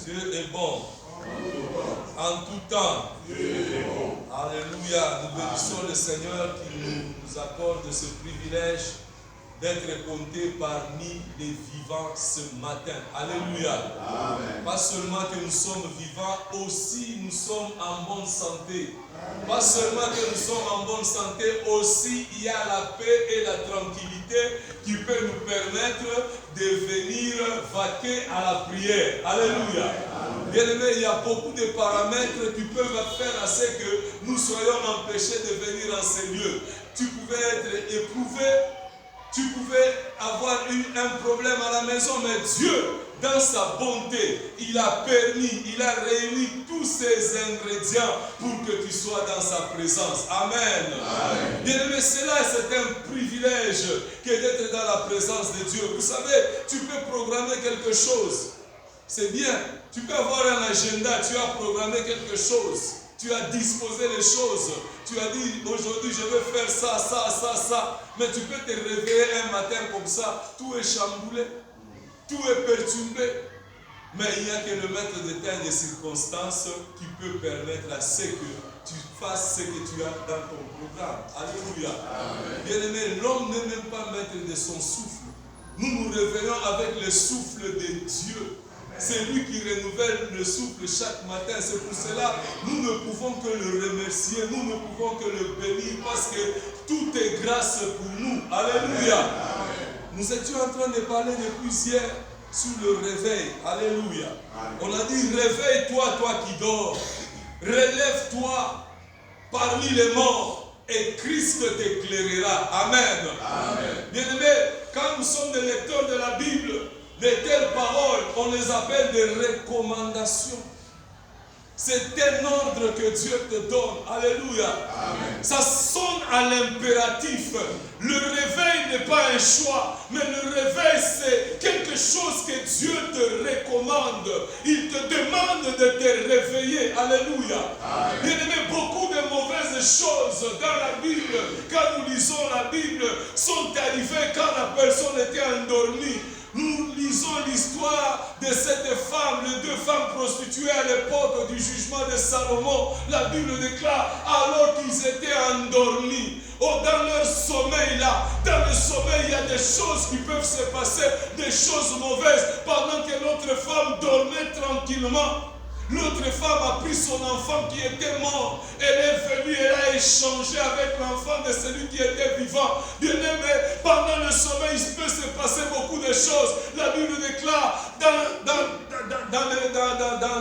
Dieu est bon. En tout temps. Alléluia. Nous bénissons le Seigneur qui nous accorde ce privilège d'être compté parmi les vivants ce matin. Alléluia. Amen. Pas seulement que nous sommes vivants, aussi nous sommes en bonne santé. Pas seulement que nous sommes en bonne santé, aussi il y a la paix et la tranquillité qui peut nous permettre de venir vaquer à la prière. Alléluia. Bien-aimé, il y a beaucoup de paramètres qui peuvent faire à ce que nous soyons empêchés de venir en ces lieux. Tu pouvais être éprouvé, tu pouvais avoir un problème à la maison, mais Dieu, dans sa bonté, il a permis, il a réuni tous ces ingrédients pour que tu sois dans sa présence. Amen. Amen. Bien-aimé, cela c'est un privilège que d'être dans la présence de Dieu. Vous savez, tu peux programmer quelque chose. C'est bien. Tu peux avoir un agenda, tu as programmé quelque chose. Tu as disposé les choses. Tu as dit, aujourd'hui, je vais faire ça, ça, ça, ça. Mais tu peux te réveiller un matin comme ça. Tout est chamboulé. Tout est perturbé. Mais il n'y a que le maître des temps et des circonstances qui peut permettre à ce que tu fasses ce que tu as dans ton programme. Alléluia. Bien-aimé, l'homme n'est même pas maître de son souffle. Nous nous réveillons avec le souffle de Dieu. C'est lui qui renouvelle le souffle chaque matin. C'est pour cela que nous ne pouvons que le remercier. Nous ne pouvons que le bénir parce que tout est grâce pour nous. Alléluia. Nous étions en train de parler depuis hier sur le réveil. Alléluia. On a dit réveille-toi, toi qui dors. Relève-toi parmi les morts et Christ t'éclairera. Amen. Bien-aimés, quand nous sommes des lecteurs de la Bible, de telles paroles, on les appelle des recommandations. C'est un ordre que Dieu te donne. Alléluia. Amen. Ça sonne à l'impératif. Le réveil n'est pas un choix, mais le réveil c'est quelque chose que Dieu te recommande. Il te demande de te réveiller. Alléluia. Bien-aimé, beaucoup de mauvaises choses dans la Bible, quand nous lisons la Bible, sont arrivées quand la personne était endormie. Nous lisons l'histoire de cette femme, les deux femmes prostituées à l'époque du jugement de Salomon. La Bible déclare, alors qu'ils étaient endormis, dans leur sommeil là, dans le sommeil il y a des choses qui peuvent se passer, des choses mauvaises, pendant que l'autre femme dormait tranquillement. L'autre femme a pris son enfant qui était mort. Elle est venue, elle a échangé avec l'enfant de celui qui était vivant. Bien-aimé, pendant le sommeil, il peut se passer beaucoup de choses. La Bible déclare dans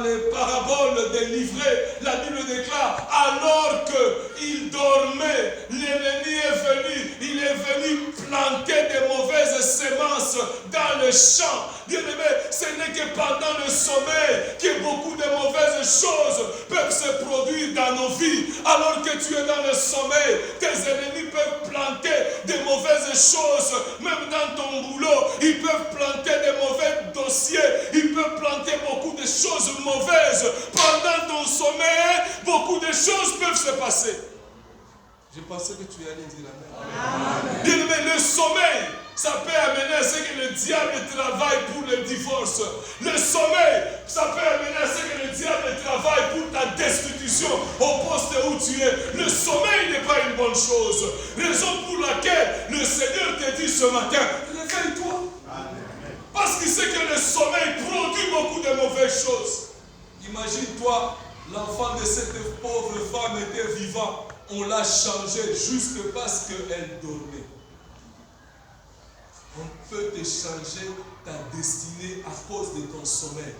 les paraboles des livrets, la Bible déclare, alors qu'il dormait, l'ennemi est venu. Il est venu planter des mauvaises semences dans le champ. Bien-aimé, ce n'est que pendant le sommeil que beaucoup de mauvaises choses peuvent se produire dans nos vies. Alors que tu es dans le sommeil, tes ennemis peuvent planter des mauvaises choses. Même dans ton boulot, ils peuvent planter des mauvais dossiers. Ils peuvent planter beaucoup de choses mauvaises. Pendant ton sommeil, beaucoup de choses peuvent se passer. Je pensais que tu allais dire amen. Bien-aimé, le sommeil, ça peut amener à ce que le diable travaille pour le divorce. Le sommeil, ça peut amener à ce que le diable travaille pour ta destitution au poste où tu es. Le sommeil n'est pas une bonne chose. Raison pour laquelle le Seigneur te dit ce matin, réveille-toi. Parce qu'il sait que le sommeil produit beaucoup de mauvaises choses. Imagine-toi, l'enfant de cette pauvre femme était vivant. On l'a changé juste parce qu'elle dormait. On peut te changer ta destinée à cause de ton sommeil.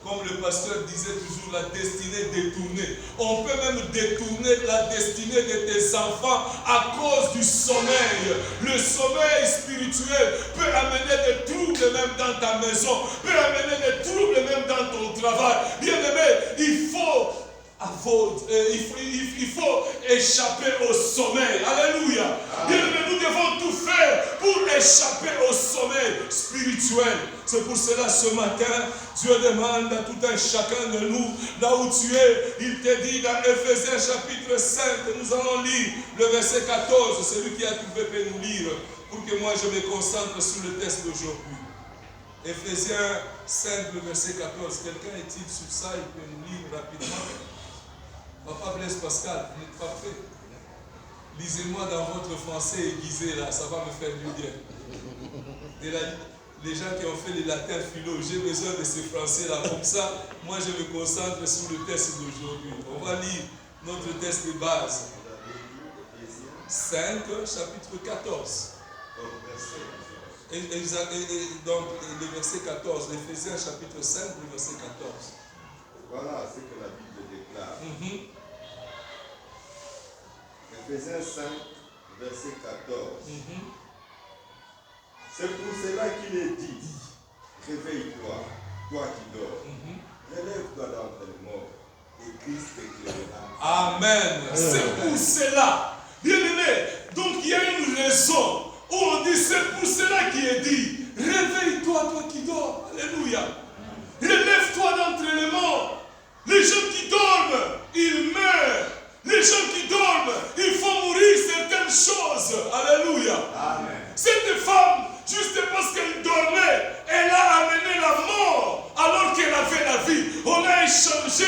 Comme le pasteur disait toujours, la destinée détournée. On peut même détourner la destinée de tes enfants à cause du sommeil. Le sommeil spirituel peut amener des troubles même dans ta maison, peut amener des troubles même dans ton travail. Bien-aimé, il faut échapper au sommeil. Alléluia. Bien-aimé, nous devons tout faire pour échapper au sommeil spirituel. C'est pour cela ce matin, Dieu demande à tout un chacun de nous, là où tu es, il te dit dans Ephésiens chapitre 5, nous allons lire le verset 14, celui qui a trouvé peut nous lire, pour que moi je me concentre sur le texte d'aujourd'hui. Éphésiens 5, le verset 14. Quelqu'un est-il sur ça? Il peut nous lire rapidement. Papa Blaise Pascal, vous n'êtes pas prêt? Lisez-moi dans votre français aiguisé là, ça va me faire du bien. Les gens qui ont fait les latins philo, j'ai besoin de ces français là, comme ça, moi je me concentre sur le test d'aujourd'hui. On va lire notre test de base. 5, chapitre 14. Et donc, le verset 14, Éphésiens chapitre 5, le verset 14. Voilà ce que la Bible déclare. Éphésiens 5, verset 14. C'est pour cela qu'il est dit, réveille-toi, toi qui dors. Relève-toi d'entre les morts, et Christ t'éclairera. Amen. C'est pour cela. Bien-aimé, donc il y a une raison où on dit c'est pour cela qu'il est dit, réveille-toi, toi qui dors. Alléluia. Relève-toi d'entre les morts. Les gens qui dorment, ils meurent. Les gens qui dorment, il faut mourir certaines choses. Alléluia. Amen. Cette femme, juste parce qu'elle dormait, elle a amené la mort alors qu'elle avait la vie. On a échangé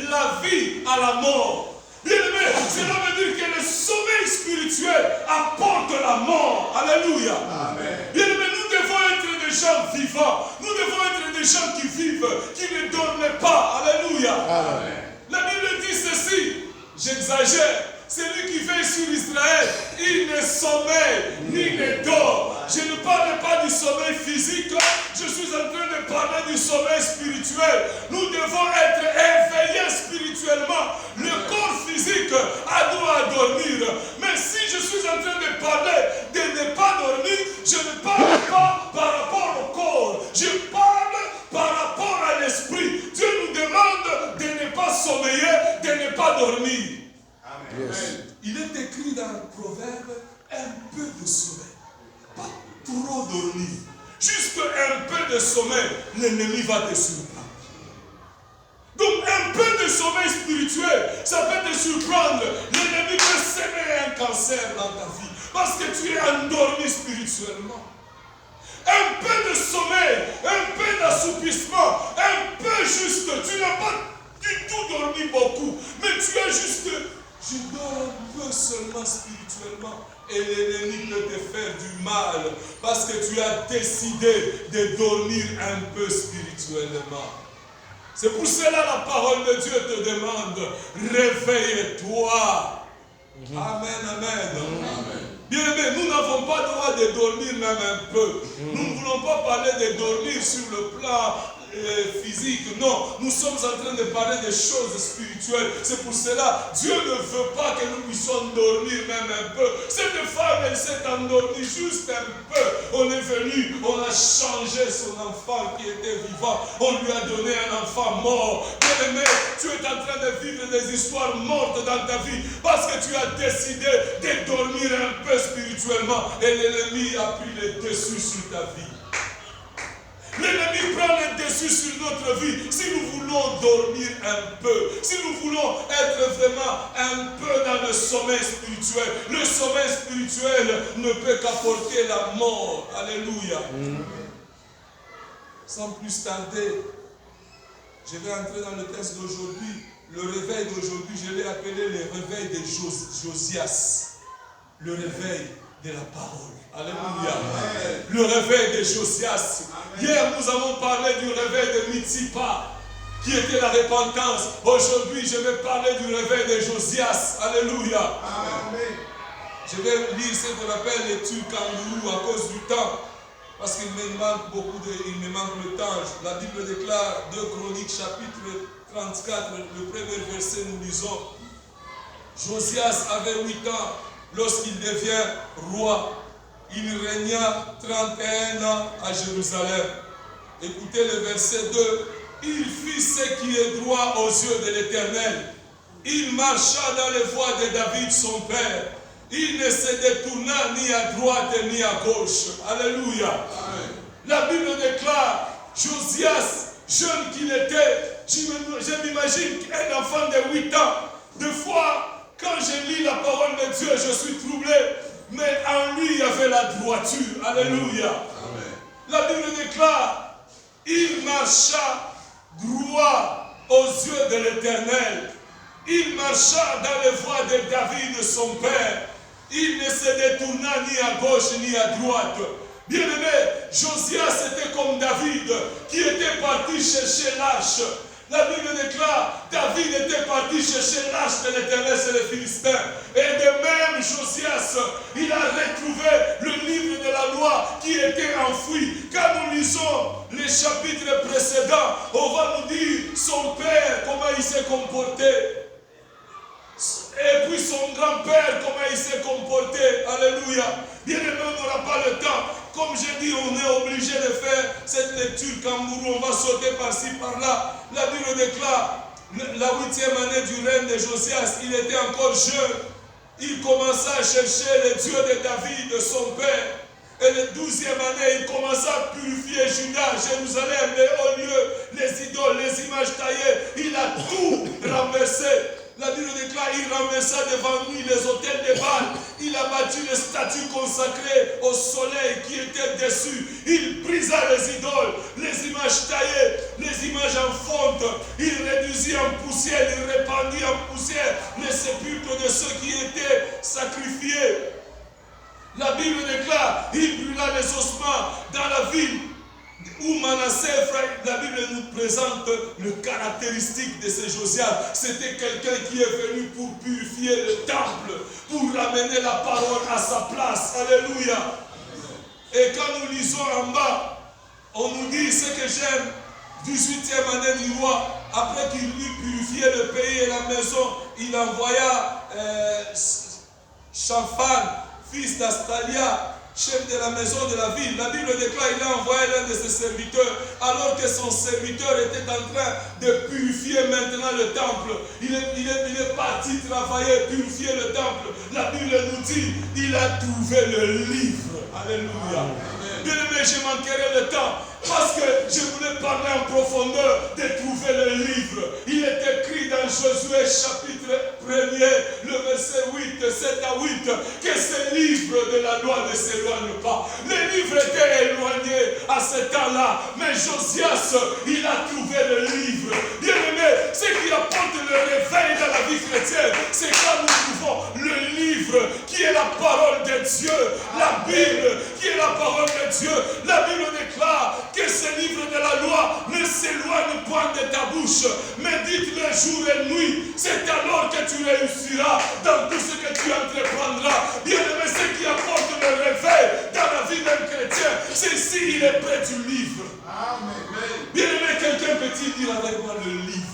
la vie à la mort. Bien-aimé, cela veut dire que le sommeil spirituel apporte la mort. Alléluia. Amen. Bien-aimé, nous devons être des gens vivants. Nous devons être des gens qui vivent, qui ne dorment pas. Alléluia. Amen. La Bible dit ceci, j'exagère. Celui qui veille sur Israël, il ne sommeille ni ne dort. Je ne parle pas du sommeil physique, je suis en train de parler du sommeil spirituel. Nous devons être éveillés spirituellement. Le corps physique a droit à dormir. Mais si je suis en train de parler de ne pas dormir, je ne parle pas par rapport au corps. Je parle par rapport à l'esprit. Dieu nous demande de ne pas sommeiller, de ne pas dormir. Amen. Il est écrit dans le proverbe, un peu de sommeil. Pas trop dormir. Juste un peu de sommeil, l'ennemi va te surprendre. Donc un peu de sommeil spirituel, ça peut te surprendre. L'ennemi peut s'aimer un cancer dans ta vie. Parce que tu es endormi spirituellement. Un peu de sommeil, un peu d'assoupissement, un peu juste. Tu n'as pas du tout dormi beaucoup, mais tu as juste... Je dors un peu seulement spirituellement et l'ennemi peut te faire du mal parce que tu as décidé de dormir un peu spirituellement. C'est pour cela la parole de Dieu te demande, réveille-toi. Amen, amen. Bien-aimé, nous n'avons pas le droit de dormir même un peu. Nous ne voulons pas parler de dormir sur le plan physique, non, nous sommes en train de parler des choses spirituelles. C'est pour cela, Dieu ne veut pas que nous puissions dormir même un peu. Cette femme, elle s'est endormie juste un peu. On est venu, on a changé son enfant qui était vivant, on lui a donné un enfant mort. Bien-aimé, tu es en train de vivre des histoires mortes dans ta vie parce que tu as décidé de dormir un peu spirituellement et l'ennemi a pris le dessus sur ta vie. L'ennemi prend le dessus sur notre vie si nous voulons dormir un peu, si nous voulons être vraiment un peu dans le sommeil spirituel. Le sommeil spirituel ne peut qu'apporter la mort. Alléluia. Sans plus tarder, je vais entrer dans le texte d'aujourd'hui. Le réveil d'aujourd'hui, je l'ai appelé le réveil de Josias. Le réveil de la parole. Alléluia. Amen. Le réveil de Josias. Amen. Hier, nous avons parlé du réveil de Mitzipah, qui était la repentance. Aujourd'hui, je vais parler du réveil de Josias. Alléluia. Amen. Je vais lire ce qu'on appelle l'étude kangourou à cause du temps. Parce qu'il me manque il me manque le temps. La Bible déclare 2 Chroniques chapitre 34, le premier verset, nous lisons. Josias avait 8 ans lorsqu'il devient roi. Il régna 31 ans à Jérusalem. Écoutez le verset 2. Il fit ce qui est droit aux yeux de l'Éternel. Il marcha dans les voies de David son père. Il ne se détourna ni à droite ni à gauche. Alléluia. Amen. La Bible déclare, Josias, jeune qu'il était, je m'imagine un enfant de 8 ans. Des fois, quand je lis la parole de Dieu, je suis troublé. Mais en lui, il y avait la droiture. Alléluia. Amen. La Bible déclare il marcha droit aux yeux de l'Éternel. Il marcha dans les voies de David, son père. Il ne se détourna ni à gauche ni à droite. Bien-aimé, Josias était comme David, qui était parti chercher l'arche. La Bible déclare, David était parti chercher l'arche de l'Éternel chez les Philistins. Et de même, Josias, il a retrouvé le livre de la loi qui était enfoui. Quand nous lisons les chapitres précédents, on va nous dire son père, comment il s'est comporté. Et puis son grand-père, comment il s'est comporté. Alléluia. Bien aimé, on n'aura pas le temps. Comme j'ai dit, on est obligé de faire cette lecture Kambourou. On va sauter par-ci, par-là. La Bible déclare, la 8e année du règne de Josias, il était encore jeune. Il commença à chercher le Dieu de David, son père. Et la 12e année, il commença à purifier Juda, Jérusalem, les hauts lieux, les idoles, les images taillées. Il a tout renversé. La Bible déclare, il renversa devant lui les autels de Baal. Il a battu les statues consacrées au soleil qui étaient dessus. Il brisa les idoles, les images taillées, les images en fonte. Il réduisit en poussière, il répandit en poussière les sépulcres de ceux qui étaient sacrifiés. La Bible déclare, il brûla les ossements dans la ville où Manassé, la Bible nous présente le caractéristique de ce Josias. C'était quelqu'un qui est venu pour purifier le temple, pour ramener la parole à sa place. Alléluia. Et quand nous lisons en bas, on nous dit ce que j'aime, 18e année du roi, après qu'il eut purifié le pays et la maison, il envoya Shaphan, fils d'Astalia, chef de la maison de la ville. La Bible déclare, il a envoyé l'un de ses serviteurs, alors que son serviteur était en train de purifier maintenant le temple. Il est parti travailler, purifier le temple. La Bible nous dit, il a trouvé le livre. Alléluia. Bien aimé, je manquerai le temps, parce que je voulais parler en profondeur de trouver le livre. Il est écrit dans Josué chapitre 1er, le verset 8, 7 à 8, que ce livre de la loi ne s'éloigne pas. Le livre était éloigné à ce temps-là, mais Josias, il a trouvé le livre. Bien aimé, ce qui apporte le réveil dans la vie chrétienne, c'est quand nous trouvons le livre qui est la parole de Dieu, la Bible qui est la parole de Dieu. La Bible déclare que ce livre de la loi ne s'éloigne point de ta bouche. Médite-le jour et nuit. C'est alors que tu réussiras dans tout ce que tu entreprendras. Bien aimé, ce qui apporte le réveil dans la vie d'un chrétien, c'est s'il est près du livre. Amen. Bien aimé, quelqu'un peut-il dire avec moi le livre?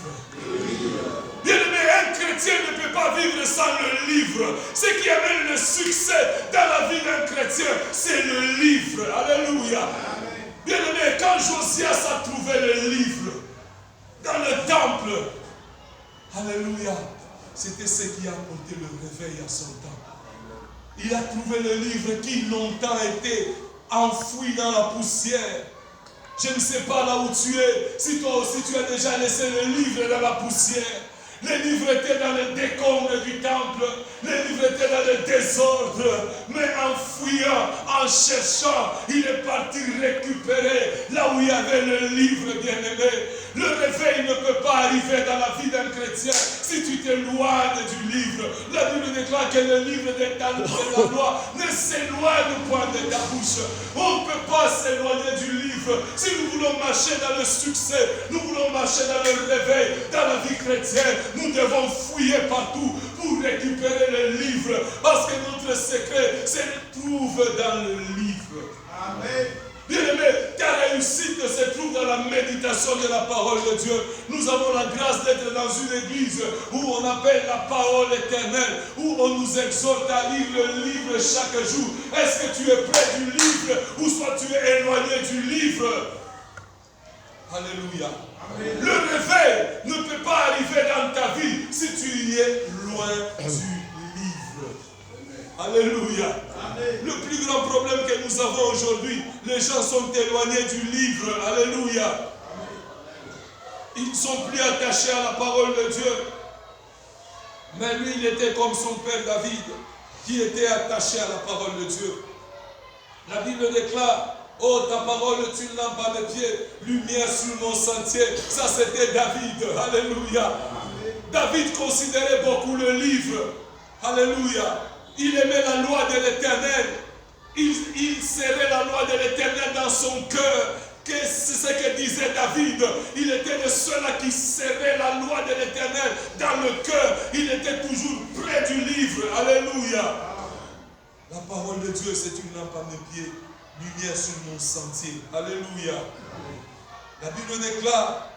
Bien aimé, un chrétien ne peut pas vivre sans le livre. Ce qui amène le succès dans la vie d'un chrétien, c'est le livre. Alléluia. Amen. Bien aimé, quand Josias a trouvé le livre dans le temple, alléluia, c'était ce qui a apporté le réveil à son temps. Il a trouvé le livre qui longtemps était enfoui dans la poussière. Je ne sais pas là où tu es, si toi aussi tu as déjà laissé le livre dans la poussière. Les livres étaient dans le décombre du temple, les livres étaient dans le désordre, mais en fouillant, en cherchant, il est parti récupérer là où il y avait le livre, bien-aimé. Le réveil ne peut pas arriver dans la vie d'un chrétien si tu t'éloignes du livre. La Bible déclare que le livre de la loi ne s'éloigne point de ta bouche. On ne peut pas s'éloigner du livre. Si nous voulons marcher dans le succès, nous voulons marcher dans le réveil, dans la vie chrétienne, nous devons fouiller partout pour récupérer le livre. Parce que notre secret se trouve dans le livre. Amen. Bien-aimé, ta réussite se trouve dans la méditation de la parole de Dieu. Nous avons la grâce d'être dans une église où on appelle la parole éternelle, où on nous exhorte à lire le livre chaque jour. Est-ce que tu es près du livre ou soit tu es éloigné du livre? Alléluia. Amen. Le réveil ne peut pas arriver dans ta vie si tu y es loin du livre. Alléluia. Amen. Le plus grand problème que nous avons aujourd'hui, les gens sont éloignés du livre. Alléluia. Amen. Ils ne sont plus attachés à la parole de Dieu. Mais lui, il était comme son père David, qui était attaché à la parole de Dieu. La Bible déclare Oh, ta parole est une lampe à mes pieds, lumière sur mon sentier. Ça, c'était David. Alléluia. David considérait beaucoup le livre. Alléluia. Il aimait la loi de l'Éternel. Il serrait la loi de l'Éternel dans son cœur. C'est ce que disait David. Il était de ceux-là qui serraient la loi de l'Éternel dans le cœur. Il était toujours près du livre. Alléluia. La parole de Dieu, c'est une lampe à mes pieds, lumière sur mon sentier. Alléluia. La Bible déclare,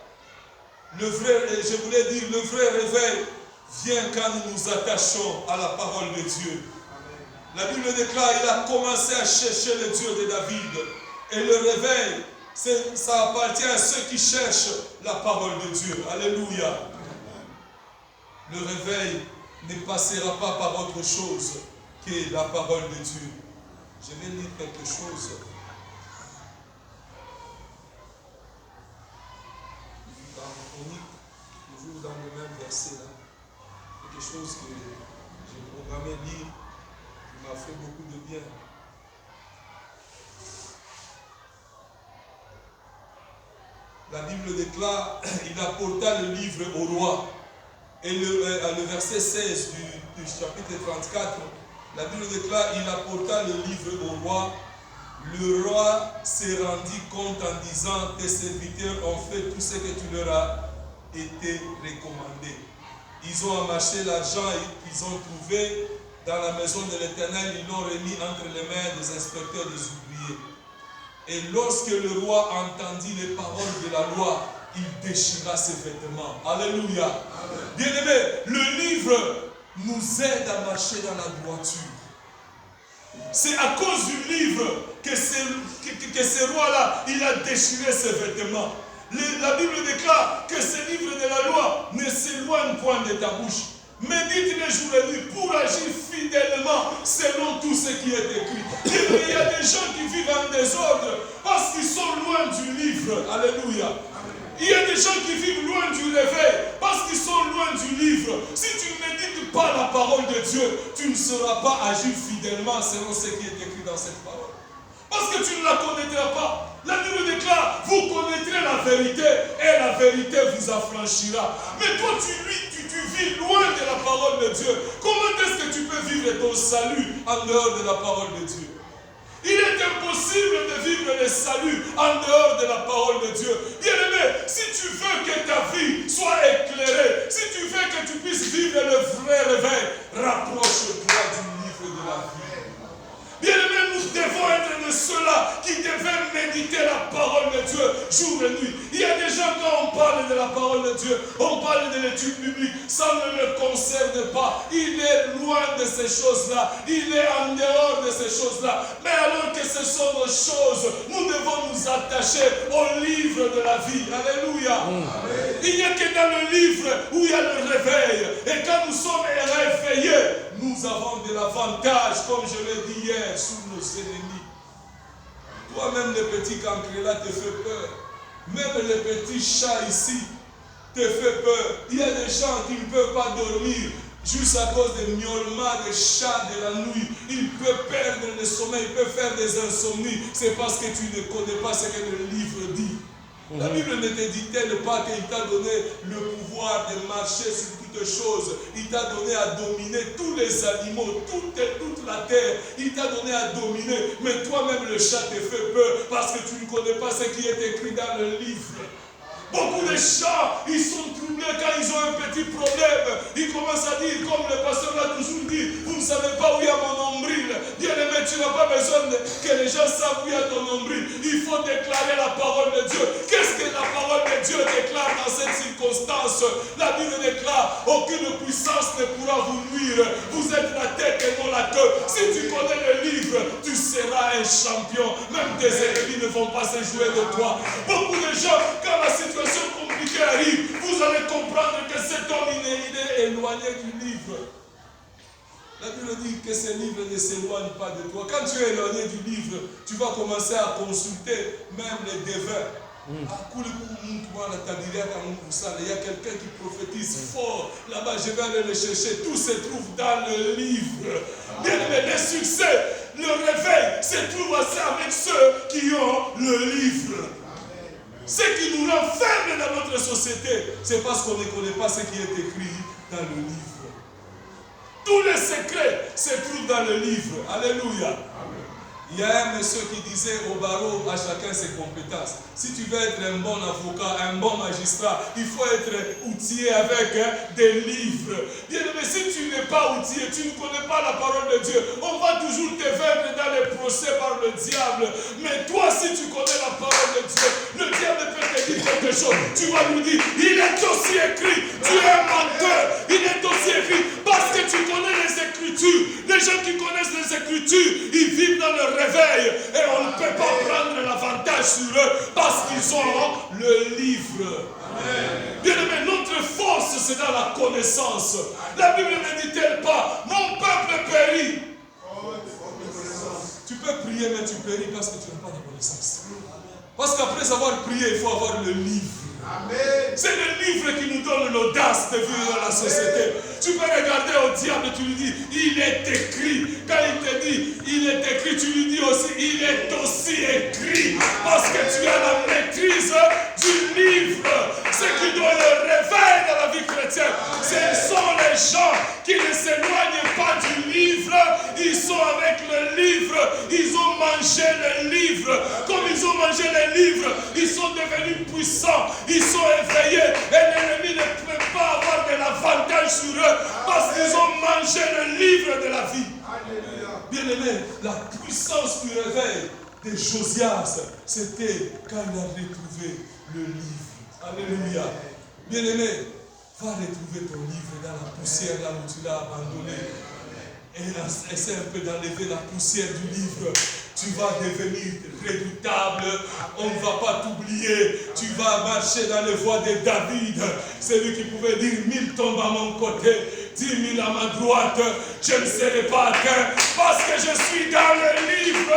je voulais dire, le vrai réveil vient quand nous nous attachons à la parole de Dieu. La Bible déclare, il a commencé à chercher le Dieu de David. Et le réveil, ça appartient à ceux qui cherchent la parole de Dieu. Alléluia. Le réveil ne passera pas par autre chose que la parole de Dieu. Je vais lire quelque chose. Dans Chronique, toujours dans le même verset là. Quelque chose que j'ai programmé lire, qui m'a fait beaucoup de bien. La Bible déclare, il apporta le livre au roi. Et le verset 16 du chapitre 34, la Bible déclare, il apporta le livre au roi. Le roi se rendit compte en disant, tes serviteurs ont fait tout ce que tu leur as été recommandé. Ils ont amassé l'argent qu'ils ont trouvé dans la maison de l'Éternel, ils l'ont remis entre les mains des inspecteurs des ouvriers. Et lorsque le roi entendit les paroles de la loi, il déchira ses vêtements. Alléluia. Bien-aimé, le livre nous aide à marcher dans la droiture. C'est à cause du livre que ce roi-là, il a déchiré ses vêtements. La Bible déclare que ce livre de la loi ne s'éloigne point de ta bouche. Médite les jours et nuits pour agir fidèlement selon tout ce qui est écrit. Il y a des gens qui vivent en désordre parce qu'ils sont loin du livre. Alléluia. Il y a des gens qui vivent loin du réveil parce qu'ils sont loin du livre. Si tu ne médites pas la parole de Dieu, tu ne sauras pas agir fidèlement selon ce qui est écrit dans cette parole. Parce que tu ne la connaîtras pas. La Bible déclare, vous connaîtrez la vérité et la vérité vous affranchira. Mais toi, tu vis loin de la parole de Dieu. Comment est-ce que tu peux vivre ton salut en dehors de la parole de Dieu? Il est impossible de vivre le salut en dehors de la parole de Dieu. Bien-aimé, si tu veux que ta vie soit éclairée, si tu veux que tu puisses vivre le vrai réveil, rapproche-toi du livre de la vie. Bien-aimés, nous devons être de ceux-là qui devaient méditer la parole de Dieu jour et nuit. Il y a des gens, quand on parle de la parole de Dieu, on parle de l'étude biblique, ça ne le concerne pas. Il est loin de ces choses-là. Il est en dehors de ces choses-là. Mais alors que ce sont nos choses, nous devons nous attacher au livre de la vie. Alléluia. Il n'y a que dans le livre où il y a le réveil. Et quand nous sommes réveillés, nous avons de l'avantage, comme je l'ai dit hier, sur nos ennemis. Toi-même, le petit cancre là te fait peur. Même le petit chat ici te fait peur. Il y a des gens qui ne peuvent pas dormir juste à cause des miaulements des chats de la nuit. Ils peuvent perdre le sommeil, ils peuvent faire des insomnies. C'est parce que tu ne connais pas ce que le livre dit. La Bible ne te dit-elle pas qu'il t'a donné le pouvoir de marcher sur toutes choses. Il t'a donné à dominer tous les animaux, toute la terre. Il t'a donné à dominer. Mais toi-même, le chat te fait peur parce que tu ne connais pas ce qui est écrit dans le livre. Beaucoup de chats, ils sont troublés quand ils ont un petit problème. Ils commencent à dire, comme le pasteur l'a toujours dit, vous ne savez pas où il y a mon nombril. Bien-aimé, tu n'as pas besoin que les gens savent où il y a ton nombril. Il faut déclarer la parole de Dieu. Qu'est-ce que la parole de Dieu déclare dans cette circonstance? La Bible déclare, aucune puissance ne pourra vous nuire. Vous êtes la tête et non la queue. Si tu connais le livre, tu seras un champion. Même tes ennemis ne vont pas se jouer de toi. Beaucoup de gens, quand la situation compliquée arrive, vous allez comprendre que cet homme il est éloigné du livre. La Bible dit que ce livre ne s'éloigne pas de toi. Quand tu es éloigné du livre, tu vas commencer à consulter même les devins. Il y a quelqu'un qui prophétise fort. Là-bas, je vais aller le chercher. Tout se trouve dans le livre. Bien aimé, le succès le réveil se trouve aussi avec ceux qui ont le livre. Ce qui nous rend faibles dans notre société, c'est parce qu'on ne connaît pas ce qui est écrit dans le livre. Tous les secrets se trouvent dans le livre. Alléluia. Il y a un monsieur qui disait au barreau, à chacun ses compétences. Si tu veux être un bon avocat, un bon magistrat, il faut être outillé avec des livres. Bien aimé, si tu n'es pas outillé, tu ne connais pas la parole de Dieu, on va toujours te vendre dans les procès par le diable. Mais toi, si tu connais la parole de Dieu, le diable peut te dire quelque chose. Tu vas lui dire, il est aussi écrit, tu es un menteur. Il est aussi écrit, parce que tu connais les Écritures. Les gens qui connaissent les Écritures, ils vivent dans le réveil et on ne peut pas prendre l'avantage sur eux parce qu'ils ont le livre. Bien aimé, notre force c'est dans la connaissance. La Bible ne dit-elle pas, mon peuple périt. Tu peux prier mais tu péris parce que tu n'as pas de connaissance. Parce qu'après avoir prié, il faut avoir le livre. C'est le livre qui nous donne l'audace de vivre dans la société. Tu peux regarder au diable, tu lui dis, il est écrit. Quand il te dit, il est écrit, tu lui dis aussi, il est aussi écrit. Parce que tu as la maîtrise du livre. Ce qui donne le réveil dans la vie chrétienne, ce sont les gens qui ne s'éloignent pas du livre. Ils sont avec le livre. Ils ont mangé le livre. Comme ils ont mangé le livre, ils sont devenus puissants. Ils sont éveillés. Et l'ennemi ne peut pas avoir de l'avantage sur eux parce qu'ils ont mangé le livre de la vie. Bien-aimé, la puissance du réveil de Josias, c'était quand il a retrouvé le livre. Alléluia. Bien-aimé, va retrouver ton livre dans la poussière là où tu l'as abandonné. Et essaie un peu d'enlever la poussière du livre. Tu vas devenir redoutable. On ne va pas t'oublier. Tu vas marcher dans les voies de David. Celui qui pouvait dire 1000 tombent à mon côté, 10 000 à ma droite. Je ne serai pas atteint parce que je suis dans le livre.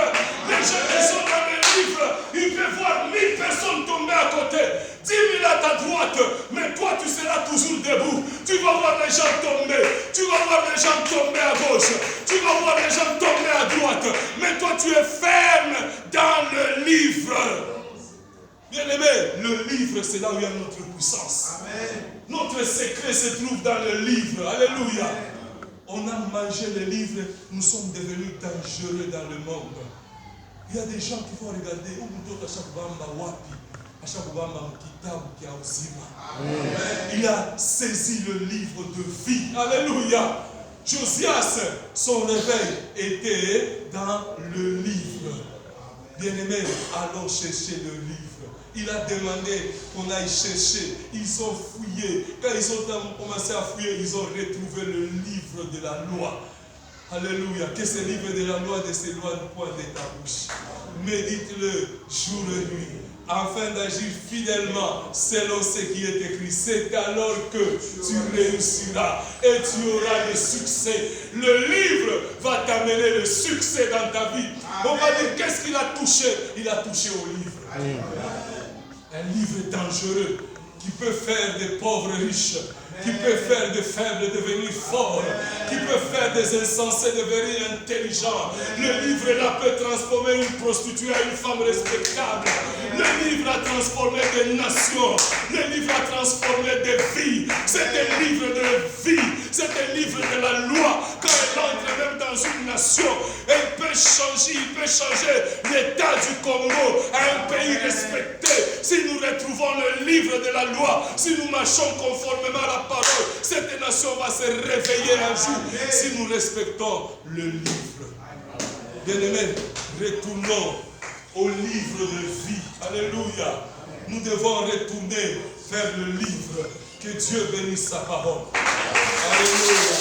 Les gens qui sont dans le livre, ils peuvent voir 1000 personnes tomber à côté. 10 000 à ta droite, mais toi tu seras toujours debout. Tu vas voir les gens tomber. Tu vas voir les gens tomber à gauche. Tu vas voir les gens tomber à droite. Mais toi tu es ferme dans le livre. Bien-aimé, le livre c'est là où il y a notre puissance. Amen. Notre secret se trouve dans le livre. Alléluia. On a mangé le livre, nous sommes devenus dangereux dans le monde. Il y a des gens qui vont regarder, il a saisi le livre de vie. Alléluia. Josias, son réveil était dans le livre. Bien-aimé, allons chercher le livre. Il a demandé qu'on aille chercher. Ils ont fouillé. Quand ils ont commencé à fouiller, ils ont retrouvé le livre de la loi. Alléluia. Que ce livre de la loi ne s'éloigne point de ta bouche. Médite-le jour et nuit, afin d'agir fidèlement selon ce qui est écrit. C'est alors que tu réussiras et tu auras le succès. Le livre va t'amener le succès dans ta vie. On va dire, qu'est-ce qu'il a touché? Il a touché au livre. Un livre dangereux qui peut faire des pauvres riches, qui peut faire des faibles devenir forts, qui peut faire des insensés devenir intelligents. Le livre là peut transformer une prostituée à une femme respectable. Le livre a transformé des nations. Le livre a transformé des vies. C'est un livre de vie. C'est un livre de la loi. Quand elle entre même dans une nation, elle peut changer, il peut changer l'état du Congo à un pays respecté. Si nous retrouvons le livre de la loi, si nous marchons conformément à la parole, cette nation va se réveiller un jour. Si nous respectons le livre. Bien-aimés, retournons au livre de vie. Alléluia. Nous devons retourner vers le livre. Que Dieu bénisse sa parole. Alléluia.